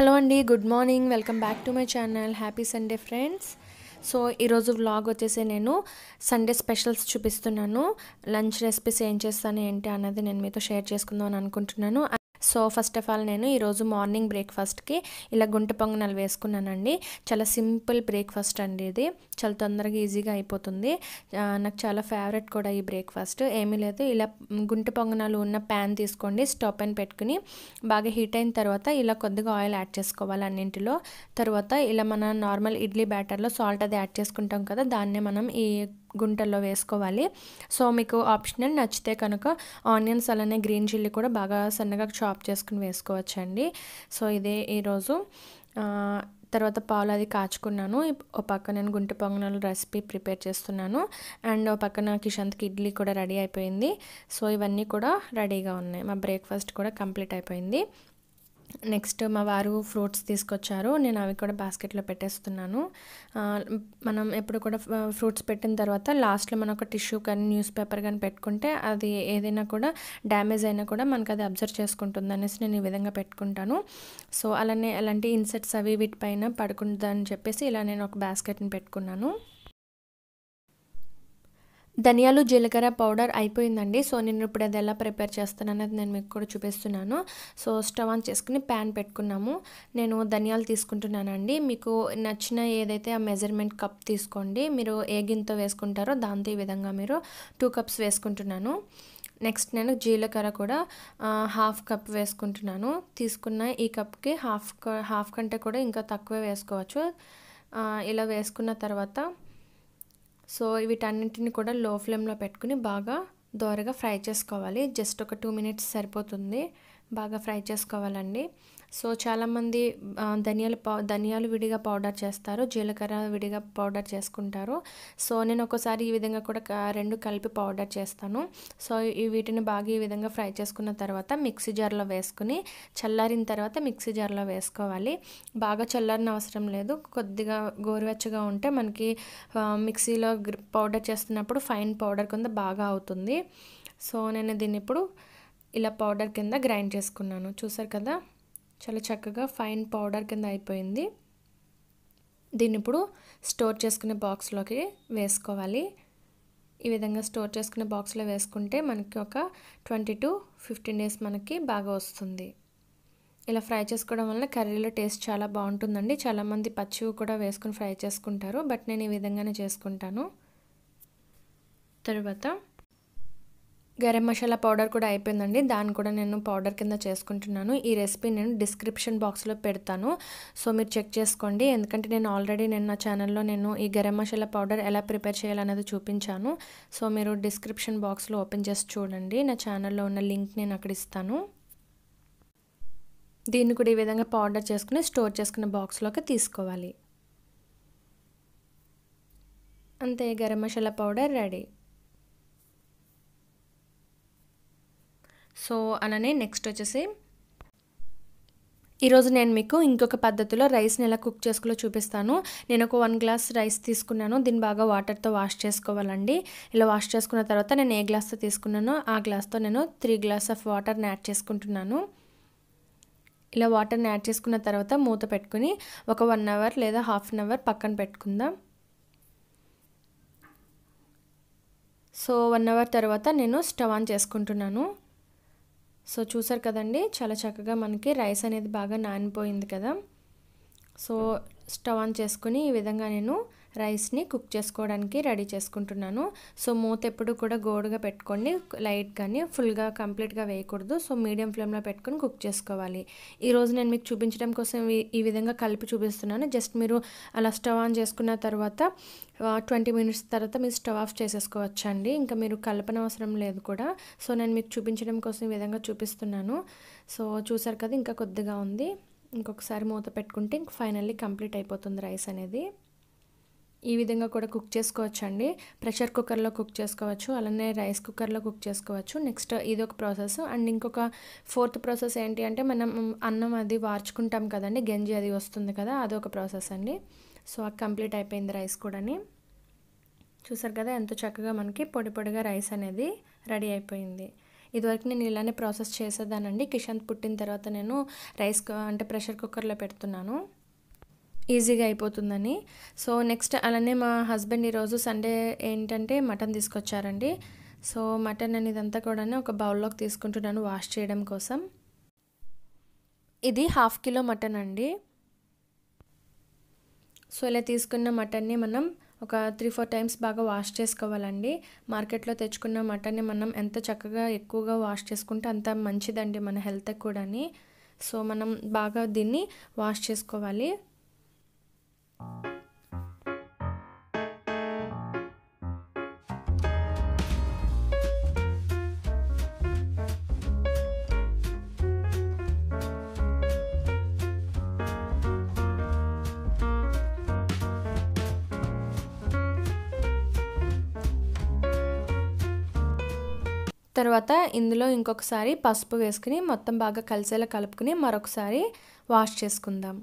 Hello అండి, good morning. Welcome back to my channel. Happy Sunday friends. So ఈరోజు vlog వచ్చేసి నేను Sunday specials చూపిస్తున్నాను. లంచ్ రెసిపీస్ ఏం చేస్తాను ఏంటి అన్నది నేను మీతో షేర్ చేసుకుందాం అని అనుకుంటున్నాను. సో ఫస్ట్ ఆఫ్ ఆల్ నేను ఈరోజు మార్నింగ్ బ్రేక్ఫాస్ట్కి ఇలా గుంట పొంగనాలు వేసుకున్నానండి. చాలా సింపుల్ బ్రేక్ఫాస్ట్ అండి, ఇది చాలా తొందరగా ఈజీగా అయిపోతుంది. నాకు చాలా ఫేవరెట్ కూడా ఈ బ్రేక్ఫాస్ట్. ఏమీ లేదు, ఇలా గుంట పొంగనాలు ఉన్న ప్యాన్ తీసుకోండి, స్టవ్ పైన పెట్టుకుని బాగా హీట్ అయిన తర్వాత ఇలా కొద్దిగా ఆయిల్ యాడ్ చేసుకోవాలి అన్నింటిలో. తర్వాత ఇలా మన నార్మల్ ఇడ్లీ బ్యాటర్లో సాల్ట్ అది యాడ్ చేసుకుంటాం కదా, దాన్నే మనం ఈ గుంటల్లో వేసుకోవాలి. సో మీకు ఆప్షనల్, నచ్చితే కనుక ఆనియన్స్ అలానే గ్రీన్ చిల్లీ కూడా బాగా సన్నగా చాప్ చేసుకుని వేసుకోవచ్చండి. సో ఇదే ఈరోజు. తర్వాత పాలు అది కాచుకున్నాను. ఒక పక్క నేను గుంట పొంగనాలు రెసిపీ ప్రిపేర్ చేస్తున్నాను, అండ్ ఒక పక్కన కిషన్కి ఇడ్లీ కూడా రెడీ అయిపోయింది. సో ఇవన్నీ కూడా రెడీగా ఉన్నాయి. మా బ్రేక్ఫాస్ట్ కూడా కంప్లీట్ అయిపోయింది. నెక్స్ట్ మా వారు ఫ్రూట్స్ తీసుకొచ్చారు, నేను అవి కూడా బాస్కెట్లో పెట్టేస్తున్నాను. మనం ఎప్పుడు కూడా ఫ్రూట్స్ పెట్టిన తర్వాత లాస్ట్లో మనం ఒక టిష్యూ కానీ న్యూస్ పేపర్ కానీ పెట్టుకుంటే అది ఏదైనా కూడా డ్యామేజ్ అయినా కూడా మనకు అది అబ్జర్వ్ చేసుకుంటుంది అనేసి నేను ఈ విధంగా పెట్టుకుంటాను. సో అలానే అలాంటి ఇన్సెక్ట్స్ అవి వీటిపైన పడుకుంటుందని చెప్పేసి ఇలా నేను ఒక బాస్కెట్ని పెట్టుకున్నాను. ధనియాలు జీలకర్ర పౌడర్ అయిపోయిందండి. సో నేను ఇప్పుడు అది ఎలా ప్రిపేర్ చేస్తాను అనేది నేను మీకు కూడా చూపిస్తున్నాను. సో స్టవ్ ఆన్ చేసుకుని ప్యాన్ పెట్టుకున్నాము. నేను ధనియాలు తీసుకుంటున్నానండి. మీకు నచ్చిన ఏదైతే ఆ మెజర్మెంట్ కప్ తీసుకోండి. మీరు ఏ గిన్నెతో వేసుకుంటారో దాంతో ఈ విధంగా మీరు 2 కప్స్ వేసుకుంటున్నాను. నెక్స్ట్ నేను జీలకర్ర కూడా 1/2 కప్ వేసుకుంటున్నాను. తీసుకున్న ఈ కప్కి హాఫ్ కంటే కూడా ఇంకా తక్కువే వేసుకోవచ్చు. ఇలా వేసుకున్న తర్వాత సో వీటన్నింటిని కూడా లో ఫ్లేమ్లో పెట్టుకుని బాగా దోరగా ఫ్రై చేసుకోవాలి. జస్ట్ ఒక 2 మినిట్స్ సరిపోతుంది, బాగా ఫ్రై చేసుకోవాలండి. సో చాలామంది ధనియాలు విడిగా పౌడర్ చేస్తారు, జీలకర్ర విడిగా పౌడర్ చేసుకుంటారు. సో నేను ఒకసారి ఈ విధంగా కూడా రెండు కలిపి పౌడర్ చేస్తాను. సో వీటిని బాగా ఈ విధంగా ఫ్రై చేసుకున్న తర్వాత మిక్సీ జార్లో వేసుకుని చల్లారిన తర్వాత మిక్సీ జార్లో వేసుకోవాలి. బాగా చల్లారిన అవసరం లేదు, కొద్దిగా గోరువెచ్చగా ఉంటే మనకి మిక్సీలో పౌడర్ చేస్తున్నప్పుడు ఫైన్ పౌడర్ కింద బాగా అవుతుంది. సో నేను దీన్ని ఇప్పుడు ఇలా పౌడర్ కింద గ్రైండ్ చేసుకున్నాను. చూసారు కదా, చాలా చక్కగా ఫైన్ పౌడర్ కింద అయిపోయింది. దీన్ని ఇప్పుడు స్టోర్ చేసుకునే బాక్స్లోకి వేసుకోవాలి. ఈ విధంగా స్టోర్ చేసుకునే బాక్స్లో వేసుకుంటే మనకి ఒక 20 to 15 days మనకి బాగా వస్తుంది. ఇలా ఫ్రై చేసుకోవడం వల్ల కర్రీలో టేస్ట్ చాలా బాగుంటుందండి. చాలామంది పచ్చివి కూడా వేసుకుని ఫ్రై చేసుకుంటారు, బట్ నేను ఈ విధంగానే చేసుకుంటాను. తర్వాత గరం మసాలా పౌడర్ కూడా అయిపోయిందండి, దాన్ని కూడా నేను పౌడర్ కింద చేసుకుంటున్నాను. ఈ రెసిపీ నేను డిస్క్రిప్షన్ బాక్స్లో పెడతాను, సో మీరు చెక్ చేసుకోండి. ఎందుకంటే నేను ఆల్రెడీ నా ఛానల్లో నేను ఈ గరం మసాలా పౌడర్ ఎలా ప్రిపేర్ చేయాలనేది చూపించాను. సో మీరు డిస్క్రిప్షన్ బాక్స్లో ఓపెన్ చేసి చూడండి, నా ఛానల్లో ఉన్న లింక్ నేను అక్కడ ఇస్తాను. దీన్ని కూడా ఈ విధంగా పౌడర్ చేసుకుని స్టోర్ చేసుకున్న బాక్స్లోకి తీసుకోవాలి. అంతే, garam masala powder ready. So అలానే నెక్స్ట్ వచ్చేసి ఈరోజు నేను మీకు ఇంకొక పద్ధతిలో రైస్ని ఎలా కుక్ చేసుకోవాలో చూపిస్తాను. నేను ఒక 1 గ్లాస్ రైస్ తీసుకున్నాను. దీన్ని బాగా వాటర్తో వాష్ చేసుకోవాలండి. ఇలా వాష్ చేసుకున్న తర్వాత నేను ఏ గ్లాస్తో తీసుకున్నానో ఆ గ్లాస్తో నేను 3 గ్లాస్ ఆఫ్ వాటర్ని యాడ్ చేసుకుంటున్నాను. ఇలా వాటర్ని యాడ్ చేసుకున్న తర్వాత మూత పెట్టుకుని ఒక 1 అవర్ లేదా హాఫ్ అన్ అవర్ పక్కన పెట్టుకుందాం. సో 1 అవర్ తర్వాత నేను స్టవ్ ఆన్ చేసుకుంటున్నాను. సో చూసారు కదండి, చాలా చక్కగా మనకి రైస్ అనేది బాగా నానిపోయింది కదా. సో స్టవ్ ఆన్ చేసుకుని ఈ విధంగా నేను రైస్ని కుక్ చేసుకోవడానికి రెడీ చేసుకుంటున్నాను. సో మూత ఎప్పుడు కూడా గోడుగా పెట్టుకోండి, లైట్ కానీ ఫుల్గా కంప్లీట్గా వేయకూడదు. సో మీడియం ఫ్లేమ్లో పెట్టుకొని కుక్ చేసుకోవాలి. ఈరోజు నేను మీకు చూపించడం కోసం ఈ విధంగా కలిపి చూపిస్తున్నాను. జస్ట్ మీరు అలా స్టవ్ ఆన్ చేసుకున్న తర్వాత 20 మినిట్స్ తర్వాత మీరు స్టవ్ ఆఫ్ చేసేసుకోవచ్చు అండి. ఇంకా మీరు కలపనవసరం లేదు కూడా. సో నేను మీకు చూపించడం కోసం ఈ విధంగా చూపిస్తున్నాను. సో చూసారు కదా, ఇంకా కొద్దిగా ఉంది. ఇంకొకసారి మూత పెట్టుకుంటే ఇంక ఫైనల్లీ కంప్లీట్ అయిపోతుంది రైస్ అనేది. ఈ విధంగా కూడా కుక్ చేసుకోవచ్చు అండి. ప్రెషర్ కుక్కర్లో కుక్ చేసుకోవచ్చు, అలానే రైస్ కుక్కర్లో కుక్ చేసుకోవచ్చు. నెక్స్ట్ ఇది ఒక ప్రాసెస్. అండ్ ఇంకొక 4th ప్రాసెస్ ఏంటి అంటే, మనం అన్నం అది వార్చుకుంటాం కదండి, గంజి అది వస్తుంది కదా, అదొక ప్రాసెస్ అండి. సో అది కంప్లీట్ అయిపోయింది రైస్ కూడాని. చూసారు కదా ఎంతో చక్కగా మనకి పొడి పొడిగా రైస్ అనేది రెడీ అయిపోయింది. ఇదివరకు నేను ఇలానే ప్రాసెస్ చేసేదానండి. కిషాంత్ పుట్టిన తర్వాత నేను రైస్ అంటే ప్రెషర్ కుక్కర్లో పెడుతున్నాను, ఈజీగా అయిపోతుందని. సో నెక్స్ట్ అలానే మా హస్బెండ్ ఈరోజు సండే ఏంటంటే మటన్ తీసుకొచ్చారండి. సో మటన్ అనేది ఇదంతా కూడా ఒక బౌల్లోకి తీసుకుంటున్నాను వాష్ చేయడం కోసం. ఇది 1/2 కిలో మటన్ అండి. సో ఇలా తీసుకున్న మటన్ని మనం ఒక 3-4 టైమ్స్ బాగా వాష్ చేసుకోవాలండి. మార్కెట్లో తెచ్చుకున్న మటన్ని మనం ఎంత చక్కగా ఎక్కువగా వాష్ చేసుకుంటే అంత మంచిదండి మన హెల్త్కి కూడాని. సో మనం బాగా దీన్ని వాష్ చేసుకోవాలి. తర్వాత ఇందులో ఇంకొకసారి పసుపు వేసుకుని మొత్తం బాగా కలిసేలా కలుపుకుని మరొకసారి వాష్ చేసుకుందాం.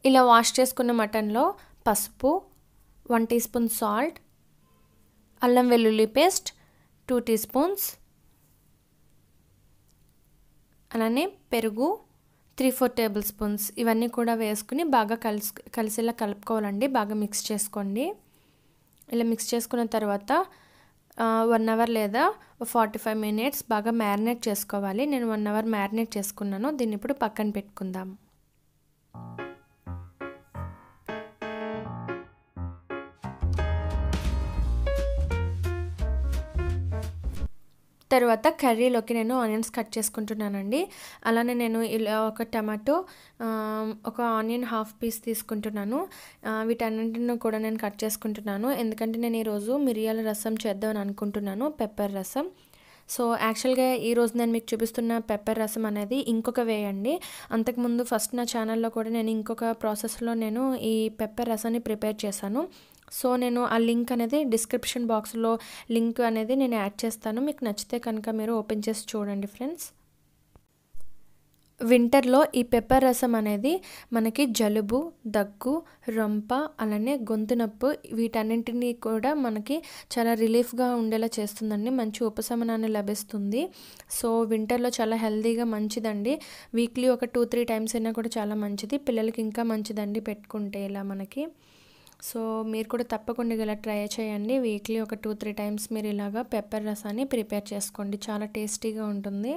ఇలా వాష్ చేసుకున్న మటన్లో పసుపు, 1 టీ స్పూన్ సాల్ట్, అల్లం వెల్లుల్లి పేస్ట్ 2 టీ స్పూన్స్, అలానే పెరుగు 3-4 టేబుల్ స్పూన్స్ ఇవన్నీ కూడా వేసుకుని బాగా కలిసేలా కలుపుకోవాలండి. బాగా మిక్స్ చేసుకోండి. ఇలా మిక్స్ చేసుకున్న తర్వాత 1 అవర్ లేదా 45 మినిట్స్ బాగా మ్యారినేట్ చేసుకోవాలి. నేను 1 అవర్ మ్యారినేట్ చేసుకున్నాను. దీన్ని ఇప్పుడు పక్కన పెట్టుకుందాం. తర్వాత కర్రీలోకి నేను ఆనియన్స్ కట్ చేసుకుంటున్నానండి. అలానే నేను ఇలా ఒక టమాటో, ఒక ఆనియన్ హాఫ్ పీస్ తీసుకుంటున్నాను. వీటన్నింటిని కూడా నేను కట్ చేసుకుంటున్నాను. ఎందుకంటే నేను ఈరోజు మిరియాల రసం చేద్దామని అనుకుంటున్నాను, పెప్పర్ రసం. సో యాక్చువల్గా ఈరోజు నేను మీకు చూపిస్తున్న పెప్పర్ రసం అనేది ఇంకొక వే అండి. అంతకుముందు ఫస్ట్ నా ఛానల్లో కూడా నేను ఇంకొక ప్రాసెస్లో నేను ఈ పెప్పర్ రసాన్ని ప్రిపేర్ చేశాను. సో నేను ఆ లింక్ అనేది డిస్క్రిప్షన్ బాక్స్లో లింక్ అనేది నేను యాడ్ చేస్తాను. మీకు నచ్చితే కనుక మీరు ఓపెన్ చేసి చూడండి ఫ్రెండ్స్. వింటర్లో ఈ పెప్పర్ రసం అనేది మనకి జలుబు, దగ్గు, రొంప, అలానే గొంతు నొప్పి వీటన్నింటినీ కూడా మనకి చాలా రిలీఫ్గా ఉండేలా చేస్తుందండి. మంచి ఉపశమనాన్ని లభిస్తుంది. సో వింటర్లో చాలా హెల్తీగా మంచిదండి. వీక్లీ ఒక 2-3 టైమ్స్ అయినా కూడా చాలా మంచిది. పిల్లలకి ఇంకా మంచిదండి పెట్టుకుంటే ఇలా మనకి. సో మీరు కూడా తప్పకుండా ఇలా ట్రై చేయండి. వీక్లీ ఒక 2-3 టైమ్స్ మీరు ఇలాగా పెప్పర్ రసాన్ని ప్రిపేర్ చేసుకోండి. చాలా టేస్టీగా ఉంటుంది.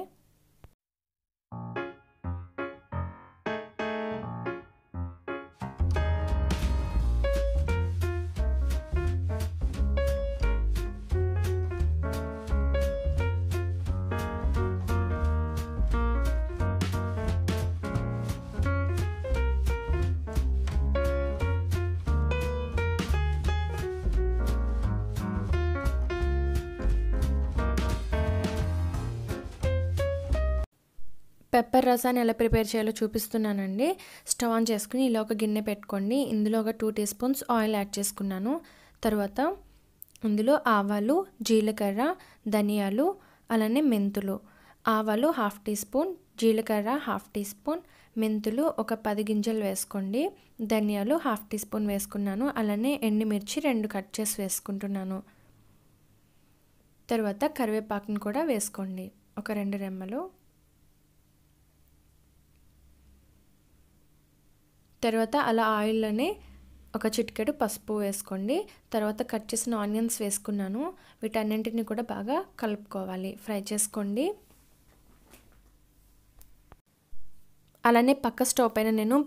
పెప్పర్ రసాన్ని ఎలా ప్రిపేర్ చేయాలో చూపిస్తున్నానండి. స్టవ్ ఆన్ చేసుకుని ఇలా ఒక గిన్నె పెట్టుకోండి. ఇందులో ఒక 2 టీ స్పూన్స్ ఆయిల్ యాడ్ చేసుకున్నాను. తర్వాత ఇందులో ఆవాలు, జీలకర్ర, ధనియాలు, అలానే మెంతులు. ఆవాలు 1/2 టీ స్పూన్, జీలకర్ర 1/2 టీ స్పూన్, మెంతులు ఒక 10 గింజలు వేసుకోండి. ధనియాలు 1/2 టీ స్పూన్ వేసుకున్నాను. అలానే ఎండుమిర్చి 2 కట్ చేసి వేసుకుంటున్నాను. తర్వాత కరివేపాకుని కూడా వేసుకోండి, ఒక 2 రెమ్మలు. తర్వాత అలా ఆయిల్లోనే ఒక చిటికెడు పసుపు వేసుకోండి. తర్వాత కట్ చేసిన ఆనియన్స్ వేసుకున్నాను. వీటన్నింటిని కూడా బాగా కలుపుకోవాలి, ఫ్రై చేసుకోండి. అలానే పక్క స్టవ్ పైన నేను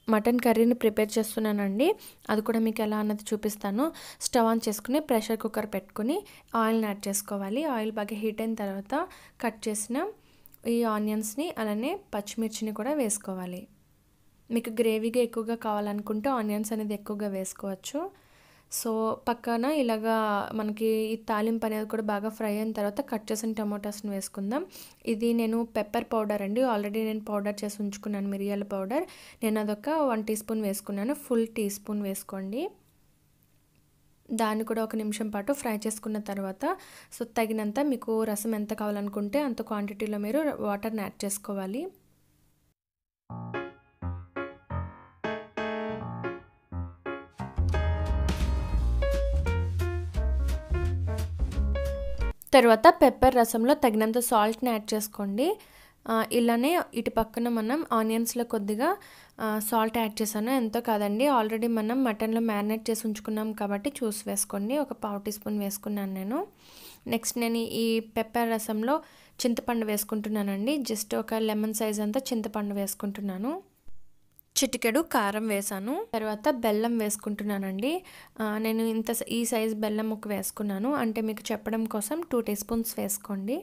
మటన్ కర్రీని ప్రిపేర్ చేస్తున్నానండి. అది కూడా మీకు ఎలా అన్నది చూపిస్తాను. స్టవ్ ఆన్ చేసుకుని ప్రెషర్ కుక్కర్ పెట్టుకుని ఆయిల్ని యాడ్ చేసుకోవాలి. ఆయిల్ బాగా హీట్ అయిన తర్వాత కట్ చేసిన ఈ ఆనియన్స్ని అలానే పచ్చిమిర్చిని కూడా వేసుకోవాలి. మీకు గ్రేవీగా ఎక్కువగా కావాలనుకుంటే ఆనియన్స్ అనేది ఎక్కువగా వేసుకోవచ్చు. సో పక్కన ఇలాగా మనకి ఈ తాలింపు అనేది కూడా బాగా ఫ్రై అయిన తర్వాత కట్ చేసిన టమాటాస్ని వేసుకుందాం. ఇది నేను పెప్పర్ పౌడర్ అండి, ఆల్రెడీ నేను పౌడర్ చేసి ఉంచుకున్నాను మిరియాల పౌడర్. నేను అదొక 1 టీ స్పూన్ వేసుకున్నాను, ఫుల్ టీ స్పూన్ వేసుకోండి. దాన్ని కూడా ఒక నిమిషం పాటు ఫ్రై చేసుకున్న తర్వాత సో తగినంత మీకు రసం ఎంత కావాలనుకుంటే అంత క్వాంటిటీలో మీరు వాటర్ని యాడ్ చేసుకోవాలి. తర్వాత పెప్పర్ రసంలో తగినంత సాల్ట్ని యాడ్ చేసుకోండి. ఇలానే ఇటు పక్కన మనం ఆనియన్స్లో కొద్దిగా సాల్ట్ యాడ్ చేశాను, ఎంతో కాదండి, ఆల్రెడీ మనం మటన్లో మ్యారినేట్ చేసి ఉంచుకున్నాం కాబట్టి చూసి వేసుకోండి. ఒక 1/2 టీ స్పూన్ వేసుకున్నాను నేను. నెక్స్ట్ నేను ఈ పెప్పర్ రసంలో చింతపండు వేసుకుంటున్నానండి. జస్ట్ ఒక లెమన్ సైజ్ అంతా చింతపండు వేసుకుంటున్నాను. చిటికెడు కారం వేసాను. తర్వాత బెల్లం వేసుకుంటున్నానండి. నేను ఈ సైజ్ బెల్లం ముక్క వేసుకున్నాను, అంటే మీకు చెప్పడం కోసం 2 టీ స్పూన్స్ వేసుకోండి.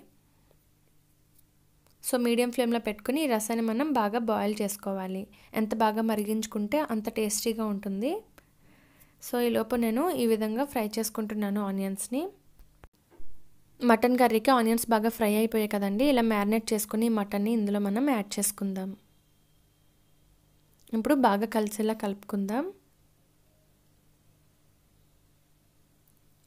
సో మీడియం ఫ్లేమ్లో పెట్టుకుని ఈ రసాన్ని మనం బాగా బాయిల్ చేసుకోవాలి. ఎంత బాగా మరిగించుకుంటే అంత టేస్టీగా ఉంటుంది. సో ఈలోపు నేను ఈ విధంగా ఫ్రై చేసుకుంటున్నాను ఆనియన్స్ని. మటన్ కర్రీకి ఆనియన్స్ బాగా ఫ్రై అయిపోయాయి కదండి, ఇలా మ్యారినేట్ చేసుకుని మటన్ని ఇందులో మనం యాడ్ చేసుకుందాం. ఇప్పుడు బాగా కలిసేలా కలుపుకుందాం.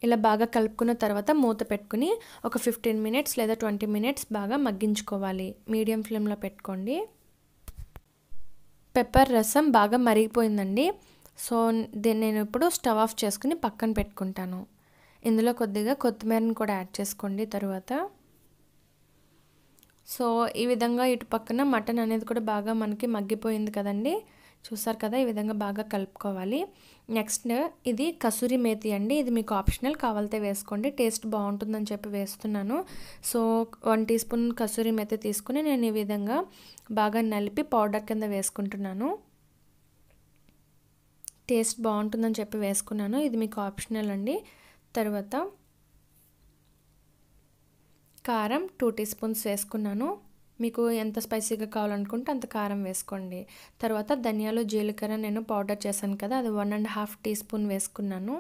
ఇలా బాగా కలుపుకున్న తర్వాత మూత పెట్టుకుని ఒక 15 మినిట్స్ లేదా 20 మినిట్స్ బాగా మగ్గించుకోవాలి. మీడియం ఫ్లేమ్లో పెట్టుకోండి. పెప్పర్ రసం బాగా మరిగిపోయిందండి. సో దీన్ని నేను ఇప్పుడు స్టవ్ ఆఫ్ చేసుకుని పక్కన పెట్టుకుంటాను. ఇందులో కొద్దిగా కొత్తిమీరని కూడా యాడ్ చేసుకోండి తర్వాత. సో ఈ విధంగా ఇటు పక్కన మటన్ అనేది కూడా బాగా మనకి మగ్గిపోయింది కదండి, చూసారు కదా, ఈ విధంగా బాగా కలుపుకోవాలి. నెక్స్ట్ ఇది కసూరి మేతి అండి, ఇది మీకు ఆప్షనల్, కావాలితే వేసుకోండి, టేస్ట్ బాగుంటుందని చెప్పి వేస్తున్నాను. సో 1 టీ స్పూన్ కసూరి మేతి తీసుకుని నేను ఈ విధంగా బాగా నలిపి పౌడర్ కింద వేసుకుంటున్నాను. టేస్ట్ బాగుంటుందని చెప్పి వేసుకున్నాను, ఇది మీకు ఆప్షనల్ అండి. తర్వాత కారం 2 టీ స్పూన్స్ వేసుకున్నాను. మీకు ఎంత స్పైసీగా కావాలనుకుంటే అంత కారం వేసుకోండి. తర్వాత ధనియాలు జీలకర్ర నేను పౌడర్ చేశాను కదా, అది 1.5 టీ స్పూన్ వేసుకున్నాను.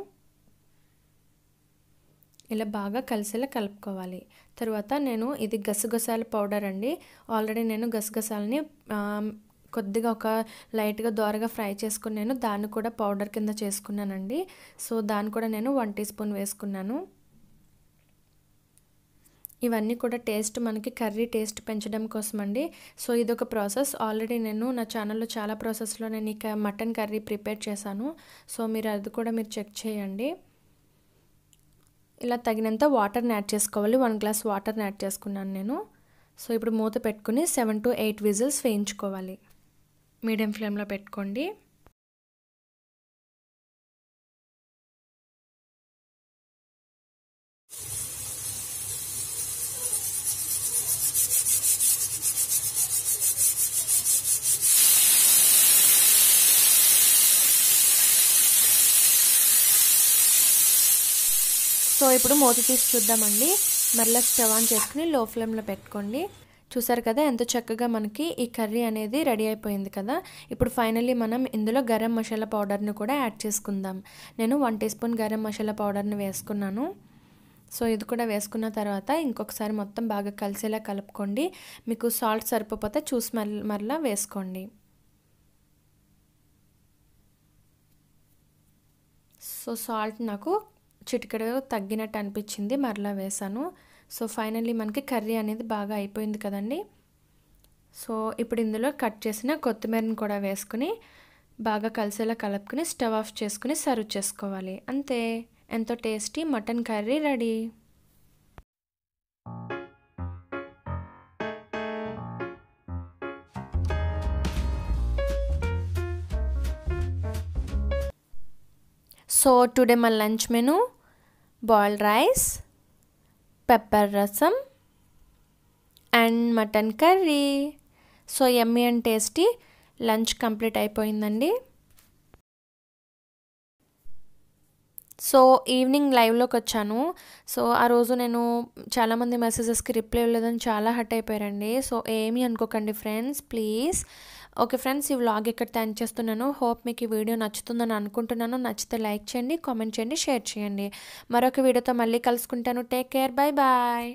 ఇలా బాగా కలిసేలా కలుపుకోవాలి. తర్వాత నేను ఇది గసగసాల పౌడర్ అండి, ఆల్రెడీ నేను గసగసాలని కొద్దిగా ఒక లైట్గా దోరగా ఫ్రై చేసుకుని నేను దాన్ని కూడా పౌడర్ కింద చేసుకున్నానండి. సో దాన్ని కూడా నేను 1 టీ స్పూన్ వేసుకున్నాను. ఇవన్నీ కూడా టేస్ట్ మనకి కర్రీ టేస్ట్ పెంచడం కోసం అండి. సో ఇదొక ప్రాసెస్, ఆల్రెడీ నేను నా ఛానల్లో చాలా ప్రాసెస్లో నేను ఇక మటన్ కర్రీ ప్రిపేర్ చేశాను. సో మీరు అది కూడా మీరు చెక్ చేయండి. ఇలా తగినంత వాటర్ని యాడ్ చేసుకోవాలి. 1 గ్లాస్ వాటర్ని యాడ్ చేసుకున్నాను నేను. సో ఇప్పుడు మూత పెట్టుకుని 7 to 8 విజిల్స్ వేయించుకోవాలి. మీడియం ఫ్లేమ్లో పెట్టుకోండి. సో ఇప్పుడు మూత తీసి చూద్దామండి. మరలా స్టవ్ ఆన్ చేసుకుని లో ఫ్లేమ్లో పెట్టుకోండి. చూసారు కదా ఎంత చక్కగా మనకి ఈ కర్రీ అనేది రెడీ అయిపోయింది కదా. ఇప్పుడు ఫైనల్లీ మనం ఇందులో గరం మసాలా పౌడర్ని కూడా యాడ్ చేసుకుందాం. నేను 1 టీ స్పూన్ గరం మసాలా పౌడర్ని వేసుకున్నాను. సో ఇది కూడా వేసుకున్న తర్వాత ఇంకొకసారి మొత్తం బాగా కలిసేలా కలుపుకోండి. మీకు సాల్ట్ సరిపోతే చూసి మరలా వేసుకోండి. సో సాల్ట్ నాకు చిటికెడు తగ్గినట్టు అనిపించింది, మరలా వేసాను. సో ఫైనల్లీ మనకి కర్రీ అనేది బాగా అయిపోయింది కదండి. సో ఇప్పుడు ఇందులో కట్ చేసిన కొత్తిమీరని కూడా వేసుకుని బాగా కలిసేలా కలుపుకుని స్టవ్ ఆఫ్ చేసుకుని సర్వ్ చేసుకోవాలి. అంతే, ఎంతో tasty mutton curry ready. So today my lunch menu: boiled rice, pepper rasam and mutton curry. So yummy and tasty lunch complete అయిపోయిందండి. సో ఈవినింగ్ లైవ్లోకి వచ్చాను. సో ఆ రోజు నేను చాలామంది మెసేజెస్కి రిప్లై ఇవ్వలేదని చాలా హర్ట్ అయిపోయారండి. సో ఏమీ అనుకోకండి ఫ్రెండ్స్, ప్లీజ్. ఓకే ఫ్రెండ్స్, ఈ వ్లాగ్ ఇక్కడ ఎండ్ చేస్తున్నాను. హోప్ మీకు ఈ వీడియో నచ్చుతుందని అనుకుంటున్నాను. నచ్చితే లైక్ చేయండి, కామెంట్ చేయండి, షేర్ చేయండి. మరొక వీడియోతో మళ్ళీ కలుసుకుంటాను. Take care, bye bye.